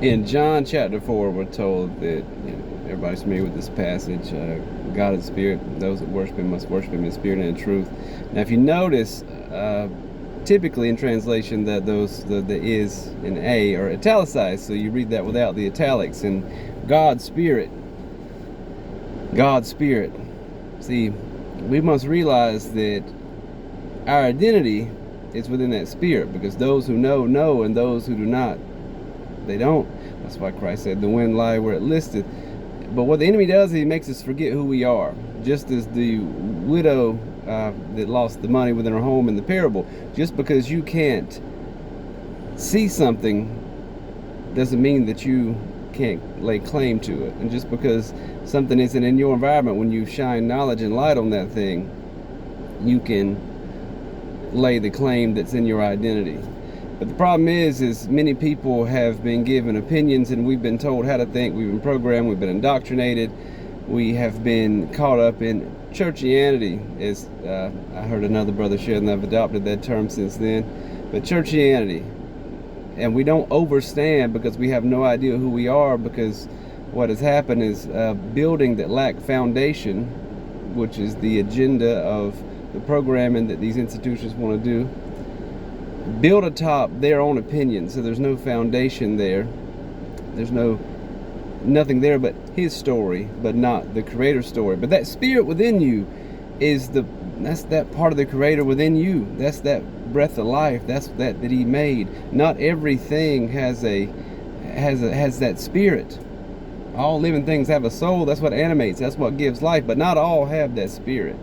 In John chapter 4, we're told that, everybody's familiar with this passage. God is spirit. Those that worship him must worship him in spirit and in truth. Now, if you notice, typically in translation, that the is and a are italicized, so you read that without the italics. And God's spirit. God's spirit. See, we must realize that our identity is within that spirit, because those who know, and those who do not, they don't. That's why Christ said, the wind lie where it listeth. But what the enemy does is he makes us forget who we are. Just as the widow that lost the money within her home in the parable. Just because you can't see something doesn't mean that you can't lay claim to it. And just because something isn't in your environment, when you shine knowledge and light on that thing, you can lay the claim that's in your identity. But the problem is many people have been given opinions, and we've been told how to think. We've been programmed, we've been indoctrinated, we have been caught up in churchianity, as I heard another brother share, and I've adopted that term since then. But churchianity, and we don't overstand because we have no idea who we are, because what has happened is building that lack foundation, which is the agenda of the programming that these institutions want to do, build atop their own opinion. So there's no foundation there. There's nothing there but his story, but not the creator's story. But that spirit within you is that's that part of the creator within you. That's that breath of life. That's that he made. Not everything has that spirit. All living things have a soul. That's what animates. That's what gives life. But not all have that spirit.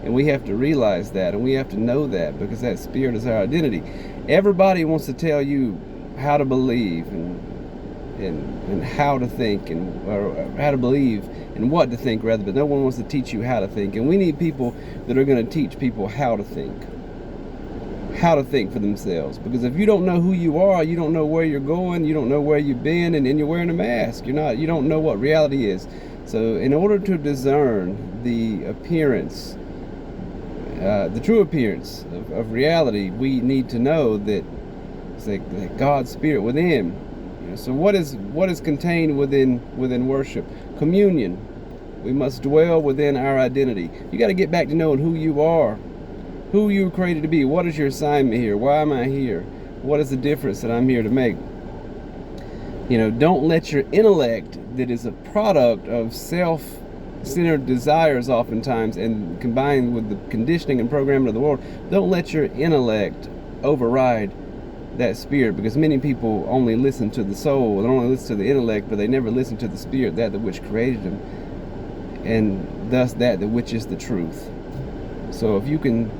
And we have to realize that, and we have to know that, because that spirit is our identity. Everybody wants to tell you how to believe and how to think, or how to believe and what to think, rather, but no one wants to teach you how to think. And we need people that are going to teach people how to think for themselves. Because if you don't know who you are, you don't know where you're going, you don't know where you've been, and you're wearing a mask. You don't know what reality is. So in order to discern the appearance, the true appearance of reality, we need to know that it's like God's spirit within. So what is contained within worship? Communion. We must dwell within our identity. You got to get back to knowing who you are, who you were created to be. What is your assignment here? Why am I here? What is the difference that I'm here to make? Don't let your intellect, that is a product of self-centered desires oftentimes, and combined with the conditioning and programming of the world, don't let your intellect override that spirit, because many people only listen to the soul and only listen to the intellect, but they never listen to the spirit, that which created them, and thus that which is the truth. So if you can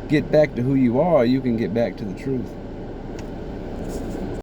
get back to who you are, you can get back to the truth.